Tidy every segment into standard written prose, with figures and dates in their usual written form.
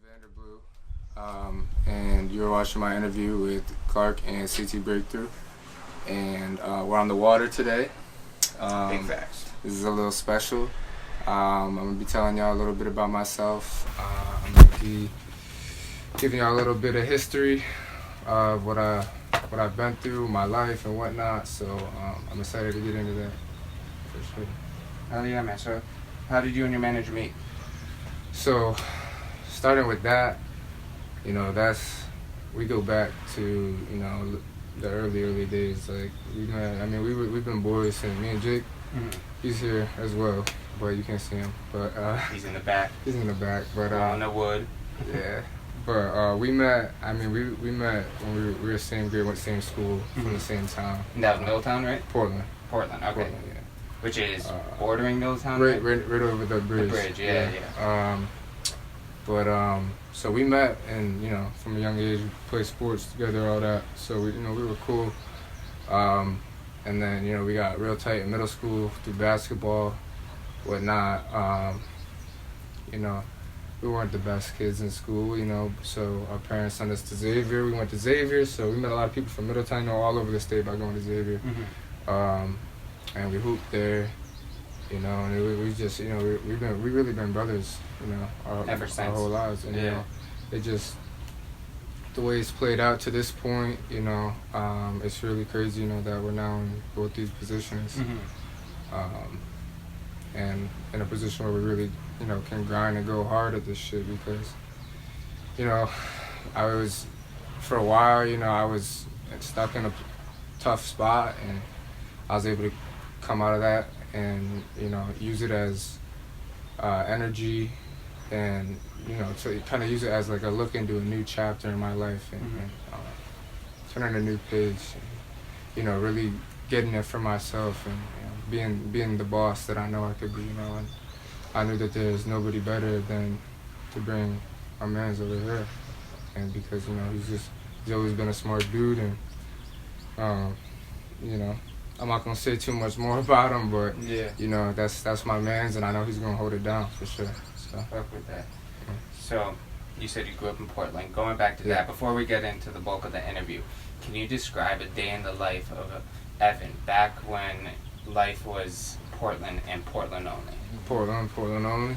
Evander Blue, and you're watching my interview with Clark and CT Breakthrough, and we're on the water today. Big facts. This is a little special. I'm gonna be telling y'all a little bit about myself. I'm gonna be giving y'all a little bit of history of what I've been through, my life and whatnot. So I'm excited to get into that for sure. Oh yeah, man. So, how did you and your manager meet? So, starting with that, we go back to, the early days. Like, we've been boys since me and Jake. Mm-hmm. He's here as well, but you can't see him. But He's in the back. he's in the back. But On the wood. yeah. But we met. We met when we were same grade, went same school from the same town. And that was Middletown, right? Portland. Portland. Okay. Portland, yeah. Which is bordering Middletown, Right right? over the bridge. The bridge, yeah. So we met, and from a young age we played sports together, all that. So we were cool. And then we got real tight in middle school through basketball, whatnot. We weren't the best kids in school, So our parents sent us to Xavier. We went to Xavier, so we met a lot of people from Middletown, all over the state by going to Xavier. Mm-hmm. And we hooped there, and we just, we've really been brothers, Ever since. our whole lives. And, Yeah. it just, the way it's played out to this point, it's really crazy, that we're now in both these positions. Mm-hmm. And in a position where we really, can grind and go hard at this shit because, I was, for a while, I was stuck in a tough spot, and I was able to come out of that and, use it as energy and, to kind of use it as like a look into a new chapter in my life and, turning a new page and, really getting it for myself and being the boss that I know I could be, and I knew that there's nobody better than to bring our mans over here, and because, he's always been a smart dude, and, I'm not gonna say too much more about him, but Yeah. that's my man's, and I know he's gonna hold it down for sure. So. Fuck with that. So, you said you grew up in Portland. Going back to that, before we get into the bulk of the interview, can you describe a day in the life of Evan back when life was Portland and Portland only? Portland only.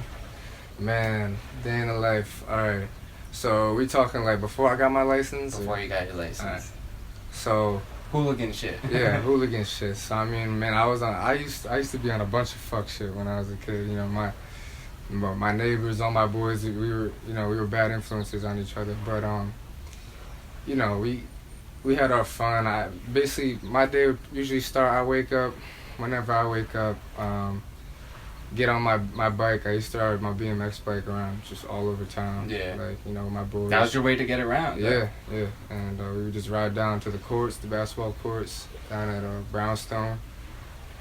Man, day in the life. All right. So we talking like before I got my license? Before you got your license. Right. So. Hooligan shit. Yeah, hooligan shit. So I mean, man, I used to be on a bunch of fuck shit when I was a kid. My neighbors, all my boys, we were bad influences on each other. But we had our fun. My day would usually start. Whenever I wake up, get on my bike. I used to ride my BMX bike around just all over town. Yeah. Like, my boys. That was your way to get around. Yeah. And we would just ride down to the courts, the basketball courts, down at Brownstone.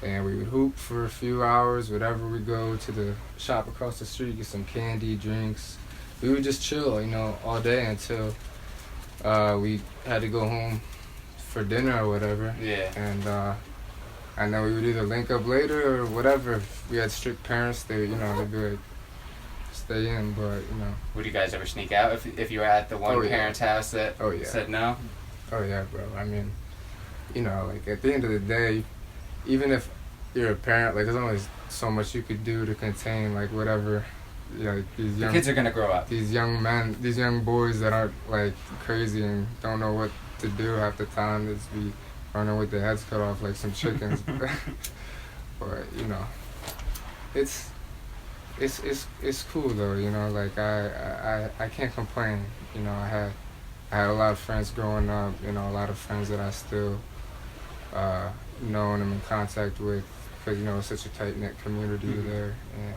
And we would hoop for a few hours, whatever we go to the shop across the street, get some candy, drinks. We would just chill, all day until we had to go home for dinner or whatever. Yeah. And then we would either link up later or whatever. If we had strict parents, they'd be like, stay in, but, Would you guys ever sneak out if you were at the one parent's house that said no? Oh, yeah, bro. I mean, like, at the end of the day, even if you're a parent, like, there's only so much you could do to contain, like, whatever, these young... The kids are gonna grow up. These young men, these young boys that aren't, like, crazy and don't know what to do half the time, just be running with their heads cut off like some chickens. But, it's cool, though, like, I can't complain. I had a lot of friends growing up, a lot of friends that I still know and I'm in contact with because, it's such a tight-knit community there. And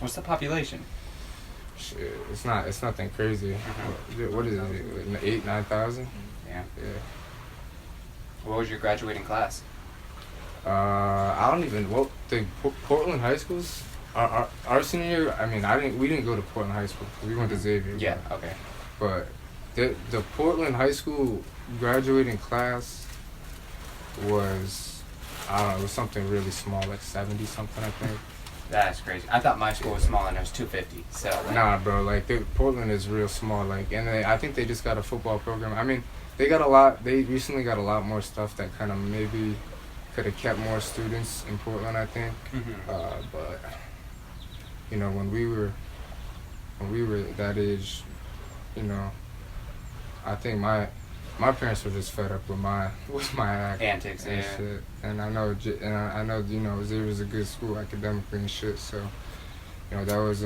what's the population? Shit, it's nothing crazy. What is it, 8,000-9,000? Yeah. Yeah. What was your graduating class? I don't even, the Portland high schools, our senior year, we didn't go to Portland High School. We went to Xavier. Yeah, okay. But the Portland high school graduating class was, I don't know, it was something really small, like 70 something, I think. That's crazy. I thought my school was small and it was 250. So like, Nah, bro. Like Portland is real small. Like, and I think they just got a football program. I mean, they got a lot. They recently got a lot more stuff that kind of maybe could have kept more students in Portland. I think. But you know, when we were that age, you know, I think my parents were just fed up with my act antics and shit. And I know you know Xavier was a good school academically and shit. So you know that was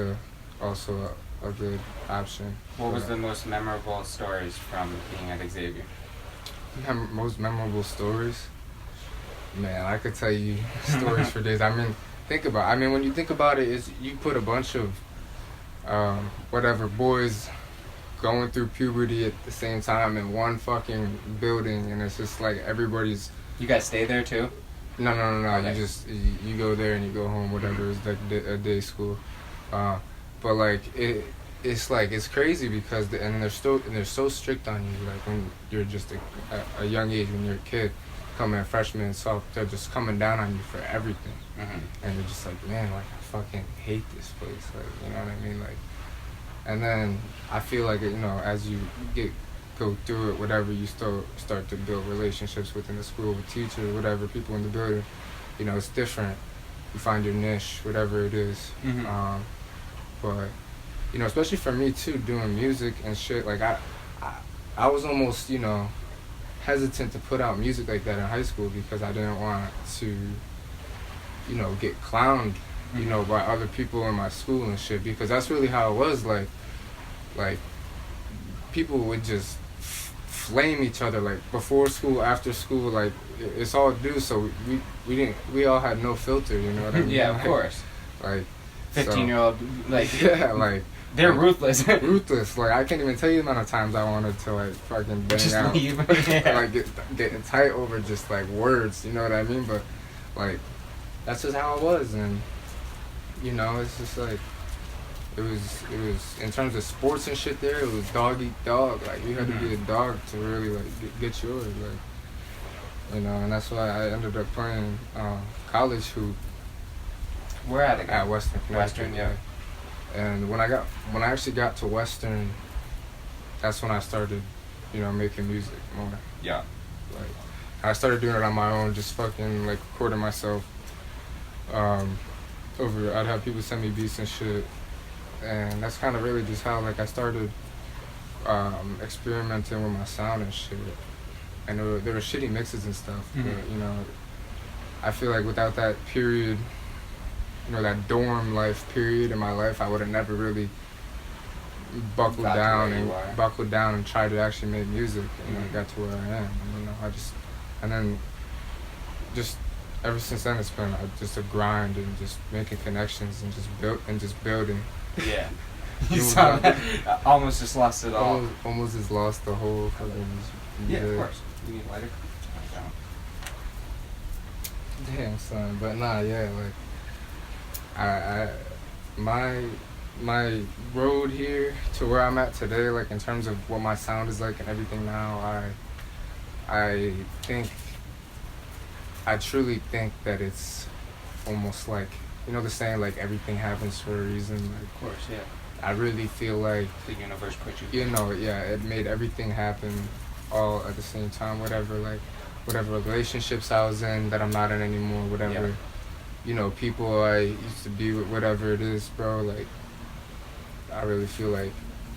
also a good option. What was the most memorable stories from being at Xavier? Most memorable stories? Man, I could tell you stories for days. I mean, when you think about it, is you put a bunch of boys going through puberty at the same time in one fucking building, and it's just like everybody's. You guys stay there too? No. Okay. You go there and you go home, whatever. It's like a day school, but like it's crazy because they're so strict on you. Like when you're just a young age, when you're a kid, coming freshman and sophomore, they're just coming down on you for everything, and you're just like, man, like I fucking hate this place. Like, you know what I mean, like. And then I feel like, you know, as you go through it, whatever, you start to build relationships within the school, with teachers, whatever, people in the building. You know, it's different. You find your niche, whatever it is. But, you know, especially for me too, doing music and shit, like I was almost, you know, hesitant to put out music like that in high school because I didn't want to, you know, get clowned, you know, by other people in my school and shit, because that's really how it was. Like people would just flame each other, like before school, after school, like it's all due. So we all had no filter, you know what I mean? Yeah, of like, course. Like 15-year-old, like yeah, like they're ruthless. Ruthless. Like I can't even tell you the amount of times I wanted to like fucking bang just out, leave. Yeah. like getting tight over just like words, you know what I mean? But like that's just how it was, and you know, it's just like it was in terms of sports and shit. There, it was dog eat dog. Like you had to be a dog to really like get yours. Like, you know, and that's why I ended up playing college hoop. Where at again? At Western. Western, yeah. And when I actually got to Western, that's when I started, you know, making music more. Yeah. Like I started doing it on my own, just fucking like recording myself. I'd have people send me beats and shit, and that's kind of really just how like I started experimenting with my sound and shit. And there were shitty mixes and stuff, but you know, I feel like without that period, you know, that dorm life period in my life, I would have never really buckled down and tried to actually make music. You know, got to where I am. You know, just ever since then, it's been just a grind and just making connections and just building. Yeah. You sound almost just lost it all. Almost just lost the whole fucking. Yeah, of course. You need lighter. Damn, son. But nah, yeah, like my road here to where I'm at today, like in terms of what my sound is like and everything now, I truly think that it's almost like, you know the saying, like everything happens for a reason. Like, of course, yeah. I really feel like the universe put you know, yeah, it made everything happen all at the same time. Whatever relationships I was in that I'm not in anymore, whatever, you know, people I used to be with, whatever it is, bro, like, I really feel like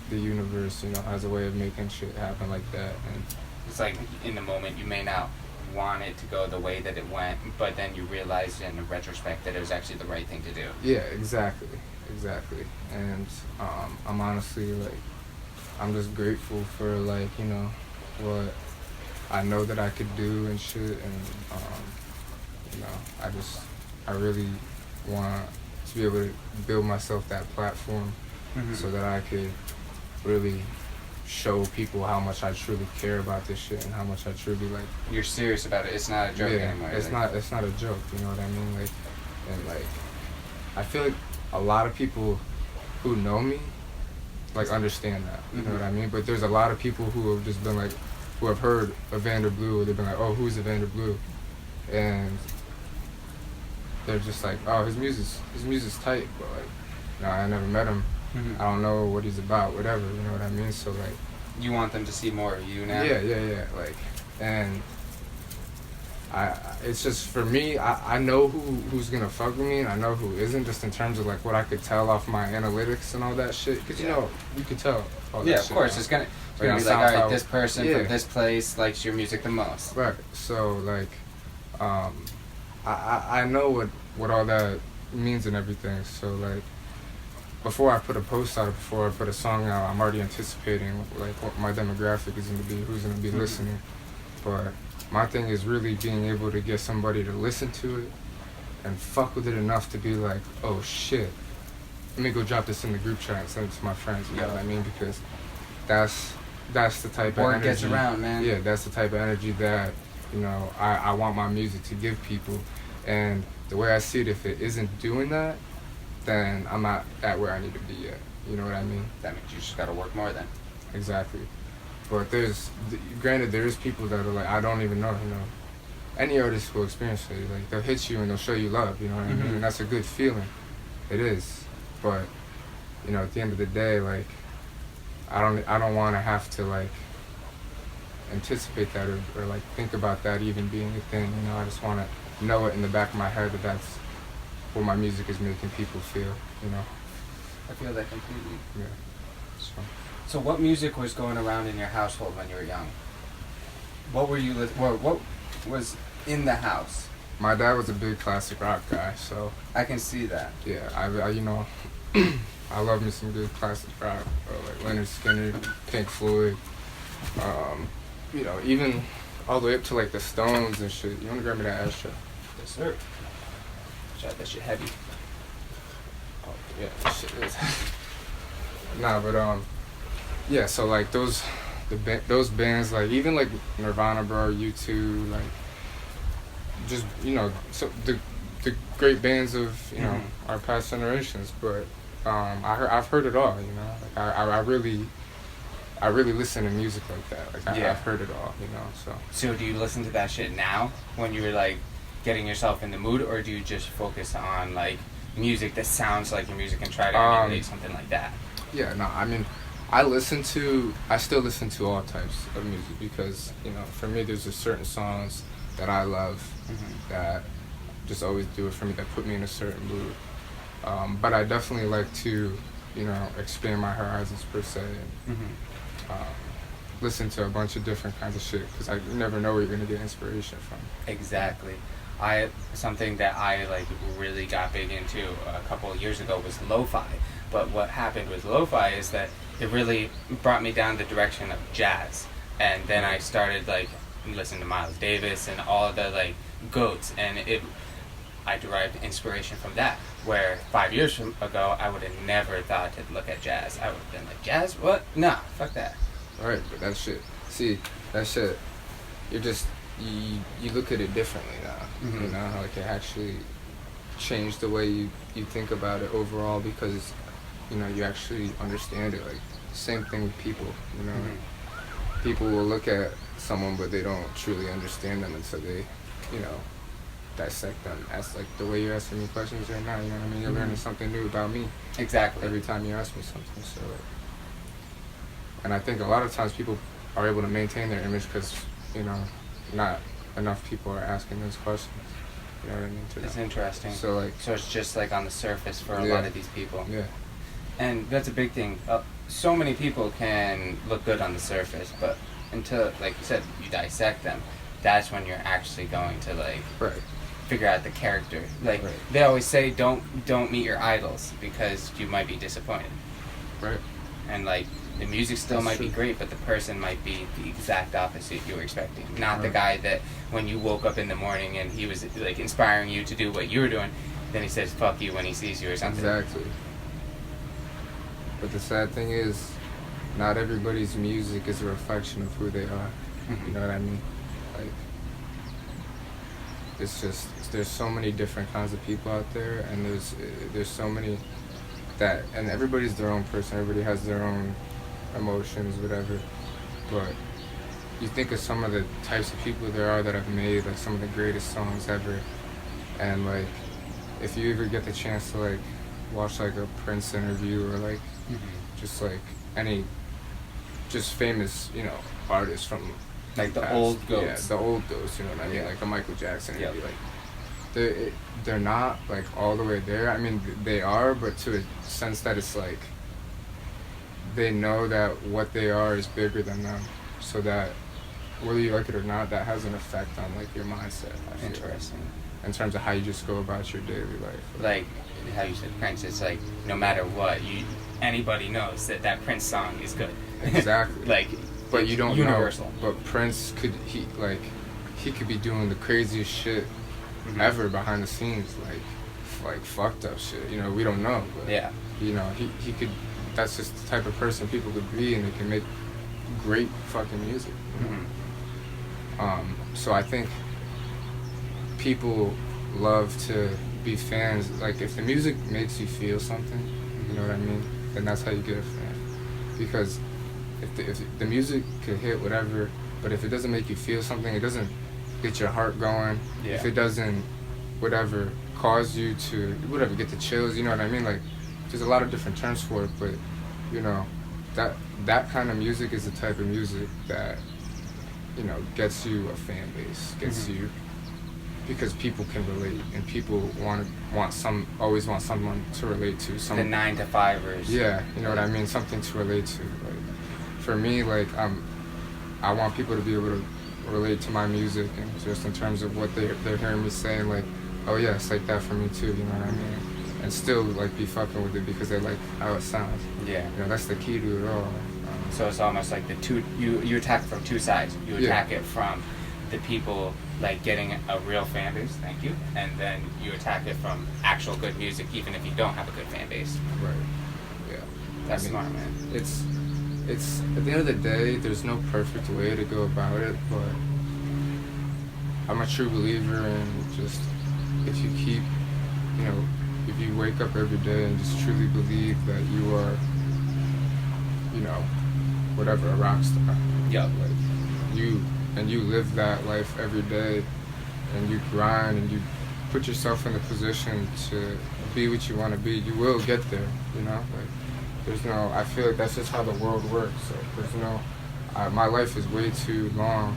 the universe, you know, has a way of making shit happen like that. And it's like in the moment you may not want it to go the way that it went, but then you realize in retrospect that it was actually the right thing to do. Yeah, exactly. And I'm honestly like, I'm just grateful for like, you know, what I know that I could do and shit, and you know, I really want to be able to build myself that platform so that I could really show people how much I truly care about this shit and how much I truly like. You're serious about it. It's not a joke anymore. It's not a joke. You know what I mean? Like, and like, I feel like a lot of people who know me, like, understand that. You know what I mean? But there's a lot of people who have just been like, who have heard Evander Blue, or they've been like, oh, who's Evander Blue? And they're just like, oh, his music's tight, but like, no, I never met him. I don't know what he's about, whatever, you know what I mean? So like, you want them to see more of you now? Yeah, like, and it's just for me, I know who's gonna fuck with me, and I know who isn't, just in terms of like what I could tell off my analytics and all that shit, because you know, you could tell all that yeah, shit. Of course, it's gonna be like, all right, this person from this place likes your music the most. Right, so like, I know what all that means and everything, so like, before I put a post out, before I put a song out, I'm already anticipating like what my demographic is gonna be, who's gonna be listening. But my thing is really being able to get somebody to listen to it and fuck with it enough to be like, oh shit, let me go drop this in the group chat and send it to my friends. You know what I mean? Because that's the type of energy. Gets around, man. Yeah, that's the type of energy that, you know, I want my music to give people. And the way I see it, if it isn't doing that, then I'm not at where I need to be yet. You know what I mean? That means you just gotta work more then. Exactly. But granted, there's people that are like, I don't even know, you know. Any artist will experience it. Like, they'll hit you and they'll show you love, you know what I mean? And that's a good feeling. It is. But, you know, at the end of the day, like, I don't want to have to, like, anticipate that or like, think about that even being a thing, you know? I just want to know it in the back of my head that that's what my music is making people feel, you know? I feel that completely. Yeah. So what music was going around in your household when you were young? What were you what was in the house? My dad was a big classic rock guy, so I can see that. Yeah, I you know, I love me some good classic rock, like Leonard Skinner, Pink Floyd, you know, even all the way up to like the Stones and shit. You wanna grab me that ashtray? Yes, sir. That shit heavy. Oh yeah, that shit is. Nah, but yeah. So like those bands, like even like Nirvana, bro, U2, like just, you know, so the great bands of, you know, our past generations. But I've heard it all, you know. Like I really listen to music like that. Like I've heard it all, you know. So do you listen to that shit now when you're like getting yourself in the mood, or do you just focus on like music that sounds like your music and try to emulate something like that? Yeah, no, I mean, I still listen to all types of music because, you know, for me there's just certain songs that I love that just always do it for me, that put me in a certain mood. But I definitely like to, you know, expand my horizons per se and listen to a bunch of different kinds of shit because you never know where you're going to get inspiration from. Exactly. Something that I like really got big into a couple of years ago was lo-fi. But what happened with lo-fi is that it really brought me down the direction of jazz. And then I started like listening to Miles Davis and all of the like goats, and I derived inspiration from that. Where 5 years ago I would have never thought to look at jazz. I would have been like, jazz? What? Nah, fuck that. Right, but that shit. See, that shit. You're just you look at it differently now. You know, like it actually changed the way you think about it overall because, you know, you actually understand it. Like same thing with people. You know, people will look at someone but they don't truly understand them until they, you know, dissect them. That's like the way you're asking me questions right now. You know what I mean? You're learning something new about me. Exactly. Every time you ask me something. So, and I think a lot of times people are able to maintain their image because, you know, not enough people are asking those questions. You know what I mean? It's interesting. So it's just like on the surface for a lot of these people. Yeah. And that's a big thing. So many people can look good on the surface, but until, like you said, you dissect them, that's when you're actually going to like figure out the character. Like they always say, don't meet your idols because you might be disappointed. Right. And like the music still might be great, but the person might be the exact opposite you were expecting. Not the guy that when you woke up in the morning and he was like inspiring you to do what you were doing, then he says fuck you when he sees you or something. Exactly. But the sad thing is, not everybody's music is a reflection of who they are. You know what I mean? Like, it's just, there's so many different kinds of people out there, and there's so many that, and everybody's their own person, everybody has their own emotions, whatever. But you think of some of the types of people there are that have made like some of the greatest songs ever, and like if you ever get the chance to like watch like a Prince interview or like just like any just famous, you know, artists from like the past, old goats. Yeah, the old goats, you know what I mean? Yeah. Like a Michael Jackson Yep. interview, like they're not like all the way there. I mean, they are, but to a sense that it's like they know that what they are is bigger than them, so that whether you like it or not, that has an effect on like your mindset. I feel, Interesting. in terms of how you just go about your daily life. Like how you said Prince, it's like no matter what, anybody knows that Prince song is good. Exactly. Like, but you don't universal. know. But Prince could he could be doing the craziest shit ever behind the scenes, like fucked up shit. You know, we don't know. But, yeah. You know, he could. That's just the type of person people could be, and they can make great fucking music. You know? So I think people love to be fans. Like, if the music makes you feel something, you know what I mean, then that's how you get a fan. Because if the music could hit whatever, but if it doesn't make you feel something, it doesn't get your heart going. Yeah. If it doesn't, whatever, cause you to, whatever, get the chills, you know what I mean? Like, there's a lot of different terms for it, but, you know, that kind of music is the type of music that, you know, gets you a fan base, gets you, because people can relate, and people always want someone to relate to. The 9-to-5ers. Yeah, you know what I mean? Something to relate to. Like, for me, like, I want people to be able to relate to my music, and just in terms of what they're hearing me saying, like, oh yeah, it's like that for me too, you know what I mean? And still, like, be fucking with it because they like how it sounds. Yeah. You know, that's the key to it all. So it's almost like you attack from two sides. You attack it from the people like getting a real fan base, thank you, and then you attack it from actual good music, even if you don't have a good fan base. Right. Yeah. That's smart, man. It's at the end of the day, there's no perfect way to go about it, but I'm a true believer in just if you keep, you know, if you wake up every day and just truly believe that you are, you know, whatever, a rock star. Yep. Like, you live that life every day, and you grind and you put yourself in a position to be what you want to be, you will get there, you know? Like, I feel like that's just how the world works. So my life is way too long.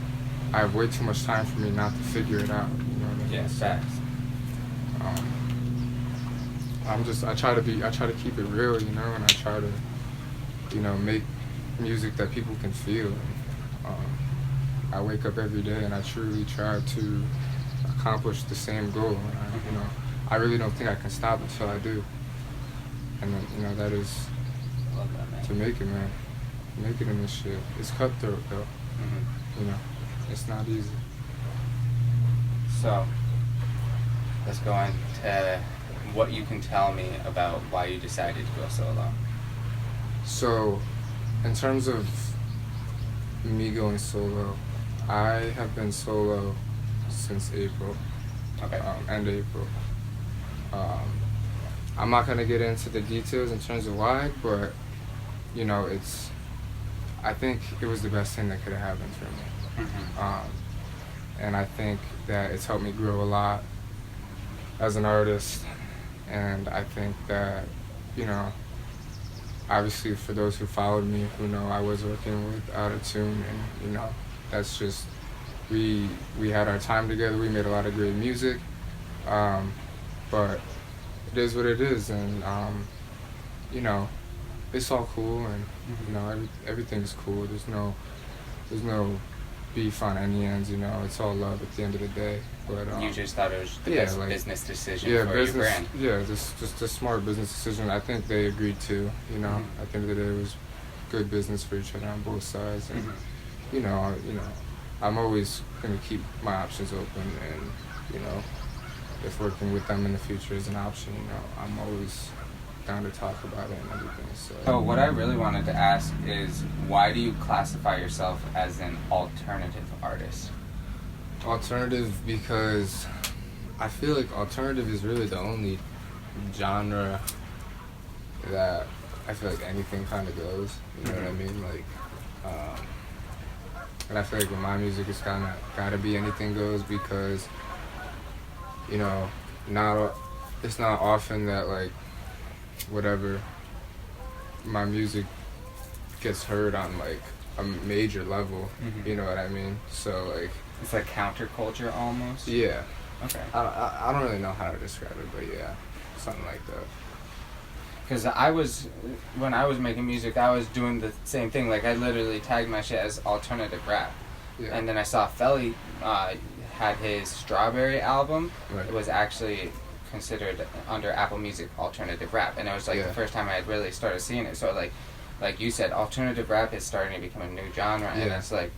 I have way too much time for me not to figure it out, you know what I mean? Yeah, facts. I try to keep it real, you know, and I try to, you know, make music that people can feel. I wake up every day and I truly try to accomplish the same goal. And I really don't think I can stop until I do. And then, you know, that is Love that, man. to make it, man. Make it in this shit. It's cutthroat though. You know, it's not easy. So let's go into what you can tell me about why you decided to go solo. So, in terms of me going solo, I have been solo since April. Okay. End April. I'm not gonna get into the details in terms of why, but you know, I think it was the best thing that could have happened for me. And I think that it's helped me grow a lot as an artist. And I think that, you know, obviously for those who followed me, who know I was working with Autotune, and you know, that's just, we had our time together, we made a lot of great music, but it is what it is, and you know, it's all cool, and you know, everything's cool. There's no beef on any ends, you know, it's all love at the end of the day. But you just thought it was the best business decision for your brand. Yeah, just a smart business decision. I think they agreed to, you know, at the end of the day, it was good business for each other on both sides. And, you know, I'm always going to keep my options open, and, you know, if working with them in the future is an option, you know, I'm always down to talk about it and everything. So what I really wanted to ask is, why do you classify yourself as an alternative artist? Alternative, because I feel like alternative is really the only genre that I feel like anything kind of goes. You know what I mean? Like, and I feel like with my music, it's kind of gotta be anything goes, because, you know, not it's not often that like whatever my music gets heard on like a major level. Mm-hmm. You know what I mean? So like It's like counterculture almost. yeah, Okay. I don't really know how to describe it, but yeah, something like that. Because when I was making music, I was doing the same thing. Like, I literally tagged my shit as alternative rap. Yeah. And then I saw Felly had his Strawberry album. Right. It was actually considered under Apple Music alternative rap. And it was like the first time I had really started seeing it. So like you said, alternative rap is starting to become a new genre. And it's like,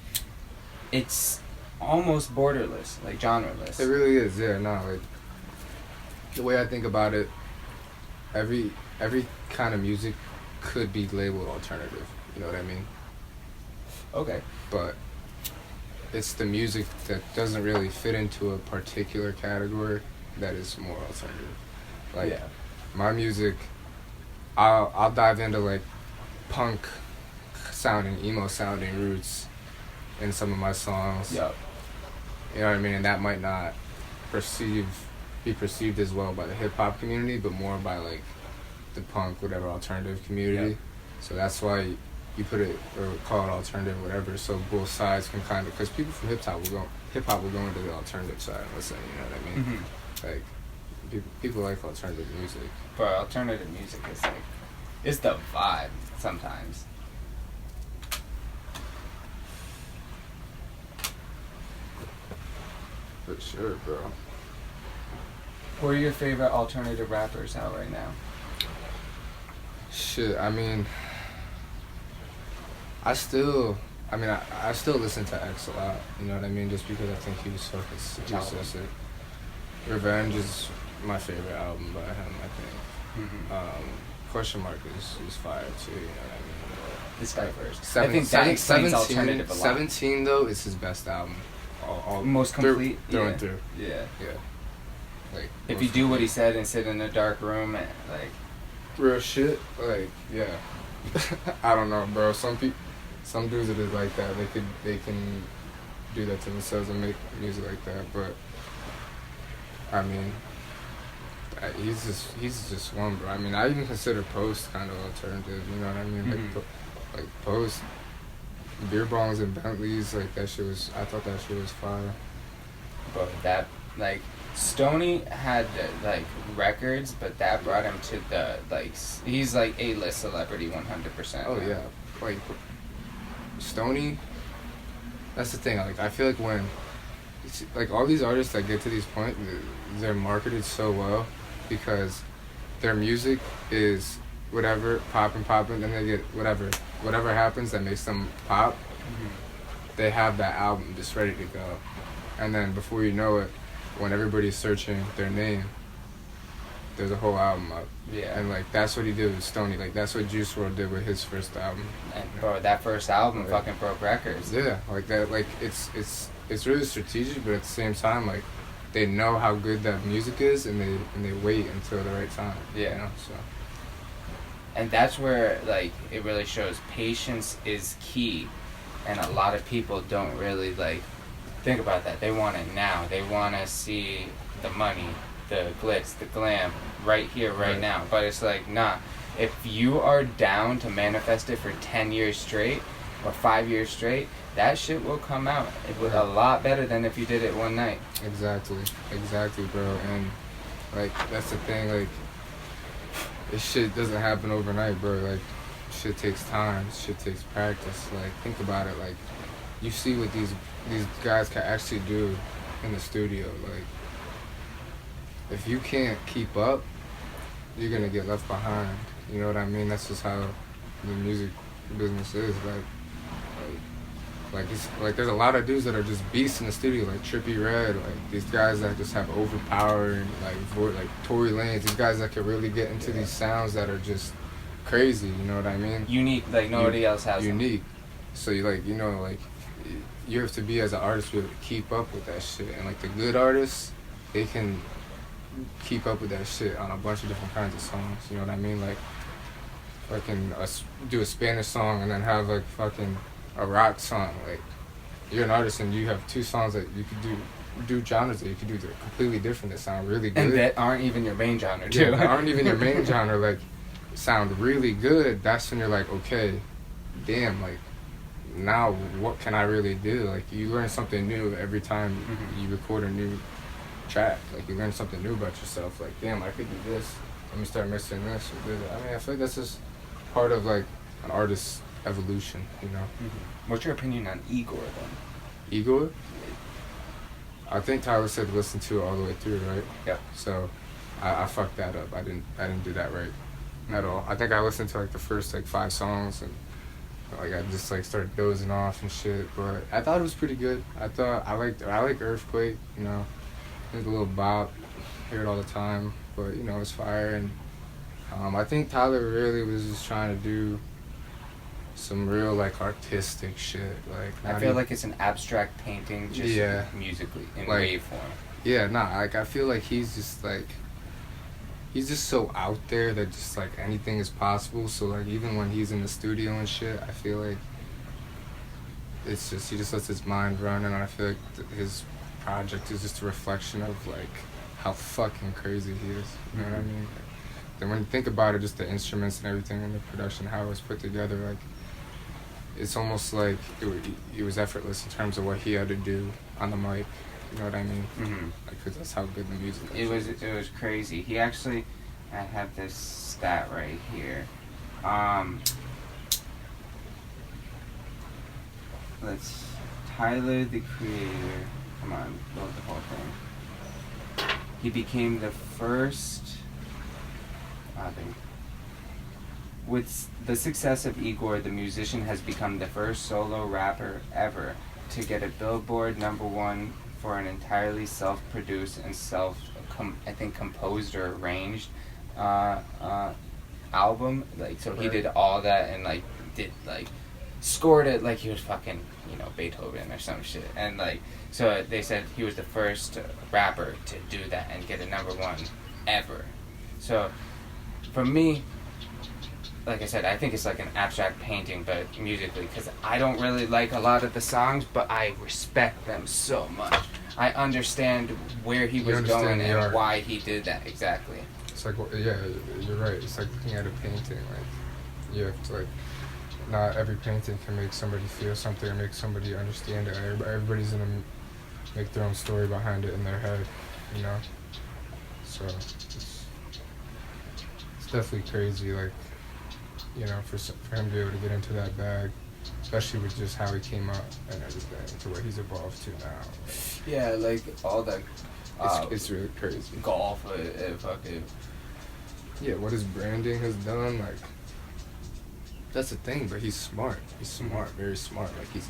it's almost borderless, like genreless. It really is, yeah. No, like the way I think about it, every kind of music could be labeled alternative. You know what I mean? Okay. But it's the music that doesn't really fit into a particular category that is more alternative. Like my music, I'll dive into like punk sounding, emo sounding roots in some of my songs. Yep. You know what I mean? And that might not be perceived as well by the hip hop community, but more by like the punk, whatever, alternative community. Yep. So that's why you put it or call it alternative, whatever. So both sides can kind of, because people from hip hop will go into the alternative side and listen. You know what I mean? Mm-hmm. Like people like alternative music. But alternative music is like, it's the vibe sometimes. For sure, bro. Who are your favorite alternative rappers out right now? Shit, I mean, I still listen to X a lot. You know what I mean? Just because I think he was fucking sick. Revenge is my favorite album by him, I think. Mm-hmm. Question Mark is fire too. You know what I mean? It's diverse. I think that explains alternative a lot. 17 though is his best album. All most complete through and through. Yeah. Like if you do what he said and sit in a dark room and like real shit, like yeah. I don't know, bro. Some dudes that is like that. They can do that to themselves and make music like that. But I mean, he's just one, bro. I mean, I even consider Post kind of alternative. You know what I mean? Mm-hmm. Like Post, beer bongs and Bentleys. Like I thought that shit was fire. But that like Stoney had like records, but that brought him to the like he's like A-list celebrity 100%. Oh yeah, like Stoney. That's the thing. Like I feel like when like all these artists that get to these points, they're marketed so well because their music is whatever popping, then they get whatever happens that makes them pop. Mm-hmm. They have that album just ready to go, and then before you know it, when everybody's searching their name, there's a whole album up. Yeah. And like that's what he did with Stoney. Like that's what Juice WRLD did with his first album. And bro, that first album fucking broke records. Yeah, like that. Like it's really strategic, but at the same time, like they know how good that music is, and they wait until the right time. Yeah. You know, so. And that's where like it really shows patience is key, and a lot of people don't really like think about that. They want it now. They want to see the money, the glitz, the glam right here, right now. But it's like, nah. If you are down to manifest it for 10 years straight or 5 years straight, that shit will come out a lot better than if you did it one night. Exactly, bro. And like that's the thing. Like this shit doesn't happen overnight, bro. Like shit takes time. Shit takes practice. Like think about it. Like you see what these guys can actually do in the studio. Like if you can't keep up, you're gonna get left behind. You know what I mean? That's just how the music business is. Like it's like there's a lot of dudes that are just beasts in the studio, like Trippie Redd, like these guys that just have overpowering like Tory Lanez, these guys that can really get into these sounds that are just crazy. You know what I mean? Unique, like nobody else has. Unique. So you like you have to be as an artist to keep up with that shit, and like the good artists, they can keep up with that shit on a bunch of different kinds of songs. You know what I mean? Like fucking do a Spanish song and then have like fucking a rock song. Like you're an artist and you have two songs that you could do do genres that you could do that are completely different that sound really good. And that aren't even your main genre, too. Yeah, that aren't even your main genre, like, sound really good. That's when you're like, okay, damn, like, now what can I really do? Like, you learn something new every time you record a new track. Like, you learn something new about yourself. Like, damn, I could do this. Let me start mixing this or do that. I mean, I feel like that's just part of, like, an artist's evolution, you know? What's your opinion on Igor, then? Igor? I think Tyler said listen to it all the way through, right? Yep. So, I fucked that up. I didn't do that right at all. I think I listened to, like, the first, like, 5 songs, and, like, I just, like, started dozing off and shit. But I thought it was pretty good. I like Earthquake, you know? There's a little bop. Hear it all the time. But, you know, it's fire. And I think Tyler really was just trying to do some real, like, artistic shit. Like, I feel like it's an abstract painting, just musically, in like, wave form. Yeah, like, I feel like he's just, like, he's just so out there that just, like, anything is possible. So, like, even when he's in the studio and shit, I feel like it's just, he just lets his mind run, and I feel like his project is just a reflection of, like, how fucking crazy he is. You know what I mean? Then when you think about it, just the instruments and everything and the production, how it was put together, like, it's almost like it was effortless in terms of what he had to do on the mic. You know what I mean? Like, 'cause that's how good the music is. It was crazy. He actually, I have this stat right here. Tyler, the Creator. Come on, load the whole thing. He became the first. With the success of Igor, the musician has become the first solo rapper ever to get a Billboard #1 for an entirely self-produced and composed or arranged album. Like, so he did all that and, like, scored it like he was fucking, you know, Beethoven or some shit. And, like, so they said he was the first rapper to do that and get a #1 ever. So, for me, like I said, I think it's like an abstract painting, but musically, because I don't really like a lot of the songs, but I respect them so much. I understand where he was going and why he did that, exactly. It's like, yeah, you're right. It's like looking at a painting. Like, you have to, like, not every painting can make somebody feel something or make somebody understand it. Everybody's gonna make their own story behind it in their head, you know? So, it's definitely crazy, like, you know, for him to be able to get into that bag, especially with just how he came up and everything, to where he's evolved to now. Yeah, like, all that. It's really crazy. Golf, fucking. Yeah, what his branding has done, like, that's the thing, but he's smart. He's smart, very smart. Like,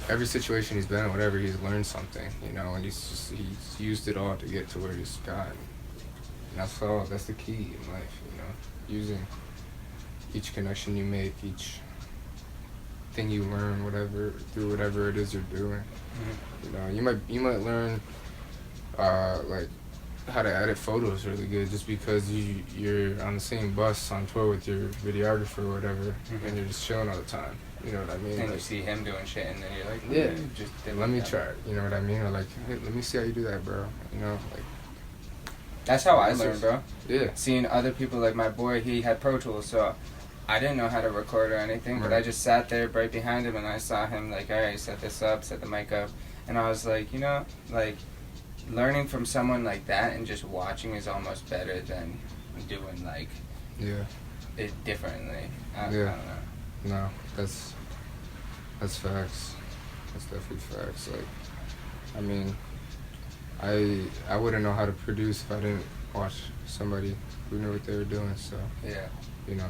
every situation he's been in, whatever, he's learned something, you know, and he's used it all to get to where he's gotten. And that's the key in life, you know, using each connection you make, each thing you learn, through whatever it is you're doing. You know, you might learn like how to edit photos really good just because you're on the same bus on tour with your videographer or whatever, and you're just chilling all the time. You know what I mean? And like, you see him doing shit, and then you're like, yeah, just let me try it. You know what I mean? Or like, hey, let me see how you do that, bro. You know, like. That's how I learned, bro. Yeah. Seeing other people, like my boy, he had Pro Tools, so I didn't know how to record or anything, but I just sat there right behind him, and I saw him, like, all right, set this up, set the mic up, and I was like, you know, like, learning from someone like that and just watching is almost better than doing, like, it differently. I don't know. No, that's facts. That's definitely facts. Like, I mean, I wouldn't know how to produce if I didn't watch somebody who knew what they were doing. So yeah, you know,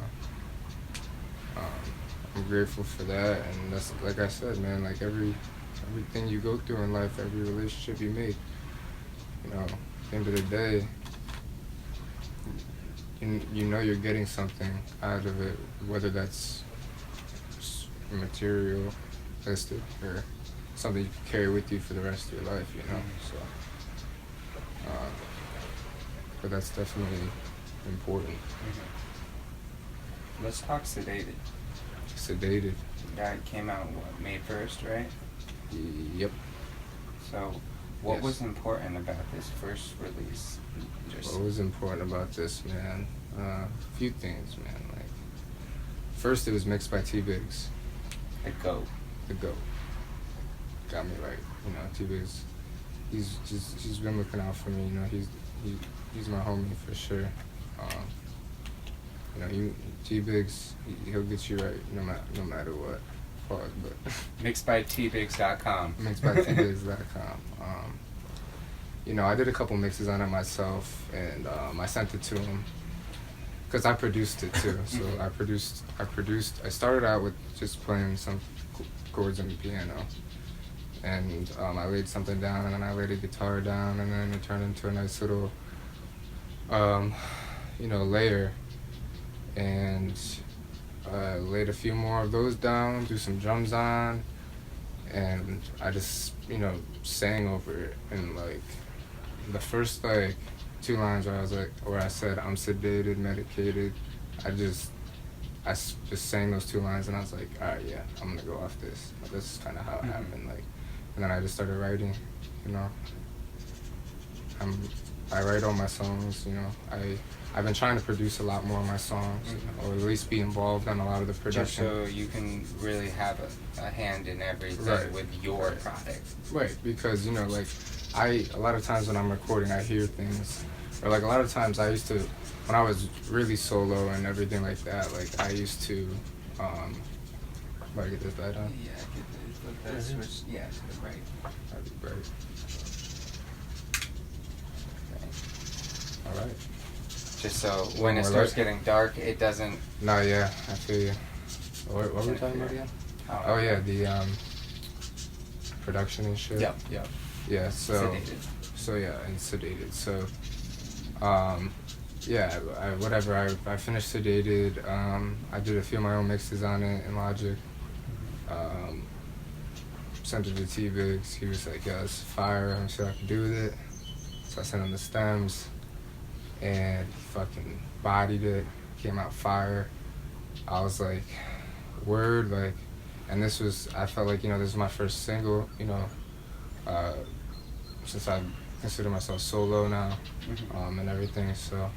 I'm grateful for that. And that's, like I said, man. Like, everything you go through in life, every relationship you make, you know, at the end of the day, you know you're getting something out of it, whether that's materialistic or something you can carry with you for the rest of your life, you know. So, but that's definitely important. Let's talk Sedated. Sedated. That came out, what, May 1st, right? Yep. So, What Yes. was important about this first release? What was important about this, man? A few things, man. Like, first, it was mixed by T-Biggs. The GOAT. The GOAT. Got me right. You know, T-Biggs, he's been looking out for me. You know, he's my homie for sure. You know, T-Biggs, he'll get you right no matter what. Pause, but Mixedbytbiggs.com. Mixedbytbiggs.com. You know, I did a couple mixes on it myself, and I sent it to him because I produced it too. So I started out with just playing some chords on the piano, and I laid something down, and then I laid a guitar down, and then it turned into a nice little, you know, layer, and laid a few more of those down, threw some drums on, and I just, you know, sang over it. And like the first like 2 lines where I said I'm sedated, medicated, I just sang those 2 lines, and I was like, all right, yeah, I'm gonna go off this. This is kind of how it happened. Like, and then I just started writing. You know, I write all my songs. You know, I've been trying to produce a lot more of my songs, or at least be involved on a lot of the production. Just so you can really have a hand in everything with your product. Right, because, you know, like, a lot of times when I'm recording, I hear things, or like a lot of times I used to, when I was really solo and everything like that, like I used to, get this light on? Yeah, get the switch, yeah, to the right. That'd be great. Okay. All right. Just so when it starts getting dark, it doesn't... No, yeah, I feel you. What were we talking about again? Oh, yeah, the production and shit. Yep. Yeah, so... Sedated. So, yeah, and Sedated. So, yeah, I finished Sedated. I did a few of my own mixes on it in Logic. Sent it to T-Biggs. He was like, yeah, it's fire. I'm sure I can do with it. So I sent him the stems, and he fucking bodied it. Came out fire. I was like, word, like, and I felt like, you know, this is my first single, you know, since I consider myself solo now, and everything, so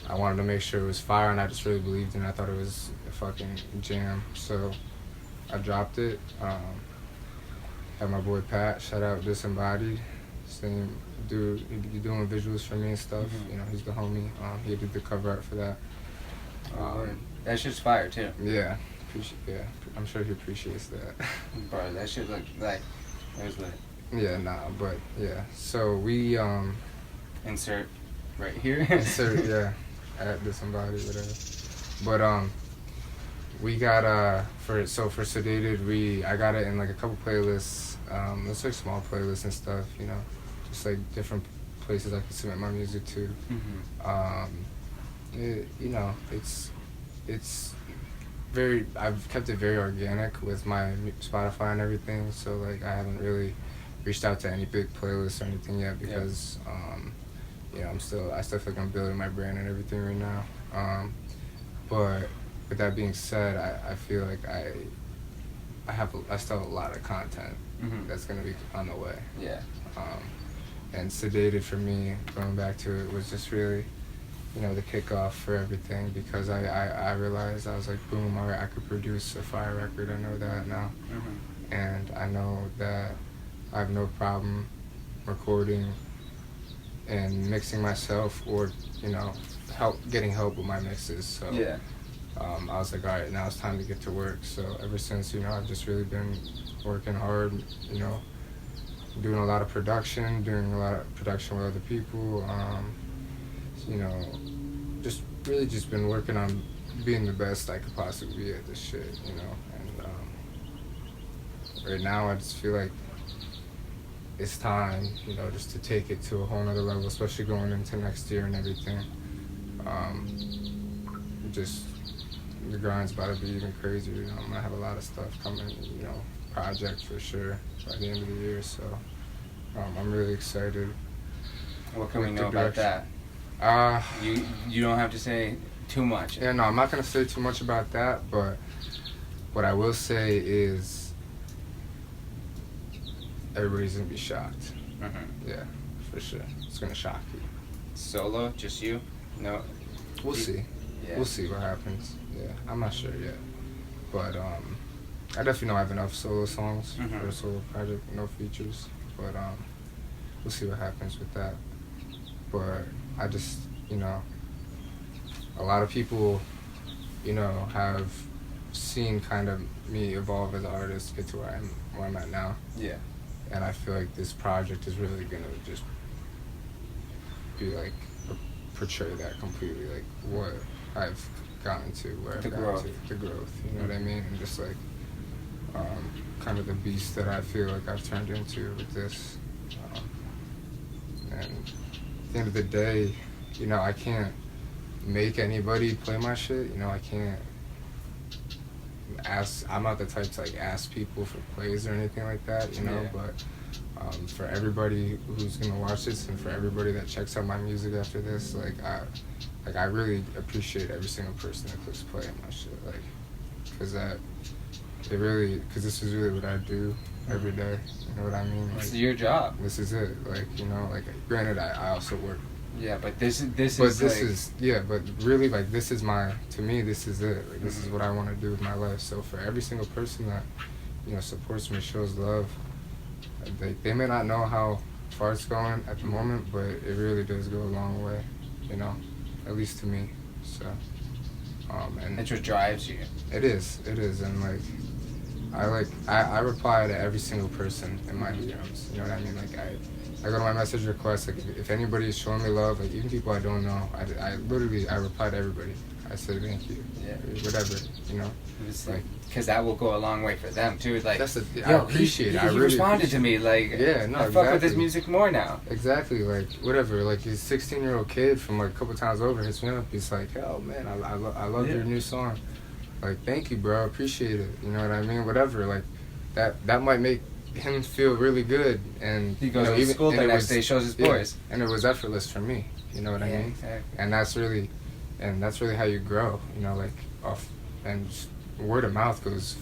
I wanted to make sure it was fire, and I just really believed in it. I thought it was a fucking jam, so I dropped it. Had my boy Pat, shout out Disembodied, same dude, he doing visuals for me and stuff. You know, he's the homie. He did the cover art for that. That shit's fire too. Yeah, I'm sure he appreciates that. Bro, that shit look like it was lit. Yeah, but yeah. So we insert right here. insert yeah, at Disembodied, whatever. But we got for Sedated, I got it in like a couple playlists. It's like small playlists and stuff, you know, just like different places I can submit my music to. You know, it's very, I've kept it very organic with my Spotify and everything, so like I haven't really reached out to any big playlists or anything yet because you know, I still feel like I'm building my brand and everything right now. But with that being said, I feel like I still have a lot of content that's gonna be on the way. Yeah. And Sedated for me, going back to it, was just really, you know, the kickoff for everything, because I realized, I was like, boom, all right, I could produce a fire record. I know that now. And I know that I have no problem recording and mixing myself, or, you know, getting help with my mixes. So yeah. I was like, all right, now it's time to get to work. So ever since, you know, I've just really been working hard, you know, doing a lot of production, with other people, you know, just really just been working on being the best I could possibly be at this shit, you know. And right now I just feel like it's time, you know, just to take it to a whole nother level, especially going into next year and everything. Just the grind's about to be even crazier, you know. I'm gonna have a lot of stuff coming, you know, projects for sure by the end of the year, so I'm really excited. What can we know about that? You don't have to say too much. Yeah, no, I'm not gonna say too much about that, but what I will say is everybody's gonna be shocked. Mm-hmm. Yeah, for sure. It's gonna shock you. Solo, just you? No. We'll see. Yeah. We'll see what happens. Yeah, I'm not sure yet, but I definitely know I have enough solo songs Mm-hmm. for a solo project, no features. But we'll see what happens with that. But I just, a lot of people, have seen kind of me evolve as an artist, get to where I'm at now. Yeah. And I feel like this project is really gonna just be like portray that completely, like what I've gotten to, where I've gotten to, the growth. You know what I mean? And just like kind of the beast that I feel like I've turned into with this. And at the end of the day, I can't make anybody play my shit. I can't I'm not the type to like ask people for plays or anything like that, but for everybody who's gonna watch this and for everybody that checks out my music after this, I really appreciate every single person that clicks play on my shit, because this is really what I do every day. You know what I mean? It's your job. This is it. Granted, I also work. Yeah, but this is but really, this is to me, this is it. This is what I want to do with my life. So for every single person that, supports me, shows love, they may not know how far it's going at the moment, but it really does go a long way, at least to me. So, and it's what drives you. It is, and I reply to every single person in my DMs. You know what I mean? I go to my message requests. If anybody is showing me love, even people I don't know, I literally reply to everybody. I say thank you. Yeah. Whatever, because that will go a long way for them too. I appreciate it. He responded to me I fuck with his music more now. Exactly, whatever. His 16-year-old kid from a couple times over hits me up. He's like, "Oh man, I love your new song. Thank you, bro. Appreciate it. You know what I mean? Whatever. That might make him feel really good." And he goes to school the next day, shows his boys, and it was effortless for me. You know what I mean? Exactly. And that's really how you grow. Off and just word of mouth goes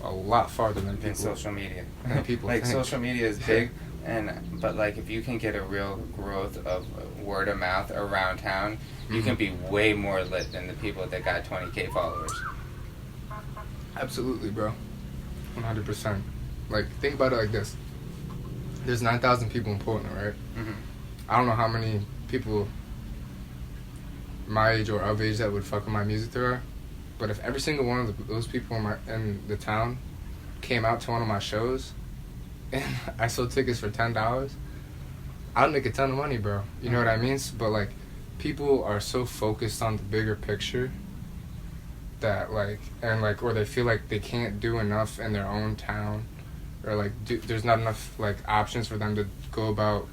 a lot farther than people. In social media. Than people think. Social media is big, but if you can get a real growth of word of mouth around town, you can be way more lit than the people that got 20K followers. Absolutely, bro. 100%. Think about it like this. There's 9,000 people in Portland, right? Mm-hmm. I don't know how many people my age or of age that would fuck with my music there are, but if every single one of those people in the town came out to one of my shows and I sold tickets for $10, I'd make a ton of money, bro. You know what I mean? But people are so focused on the bigger picture that or they feel like they can't do enough in their own town, or there's not enough options for them to go about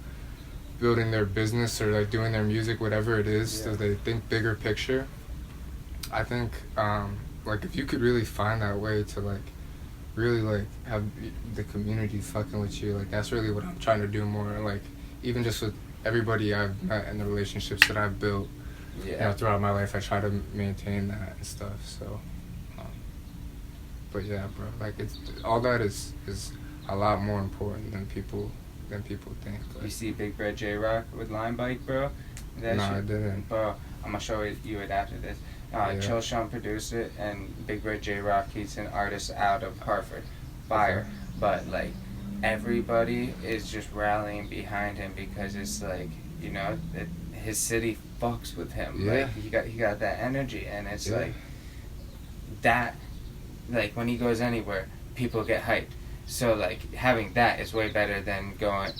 building their business or doing their music, whatever it is. So they think bigger picture. I think if you could really find that way to really have the community fucking with you, that's really what I'm trying to do more. Even just with everybody I've met and the relationships that I've built throughout my life, I try to maintain that and stuff. So but yeah, bro, it's all that is a lot more important than people think. You see Big Red J-Rock with Lime Bike, bro? No, I didn't. Bro, I'm gonna show you it after this. Chill Sean produced it, and Big Red J-Rock, he's an artist out of Hartford. Fire. But everybody is just rallying behind him because it's his city fucks with him. Yeah. He got that energy, and it's that when he goes anywhere, people get hyped. So having that is way better than going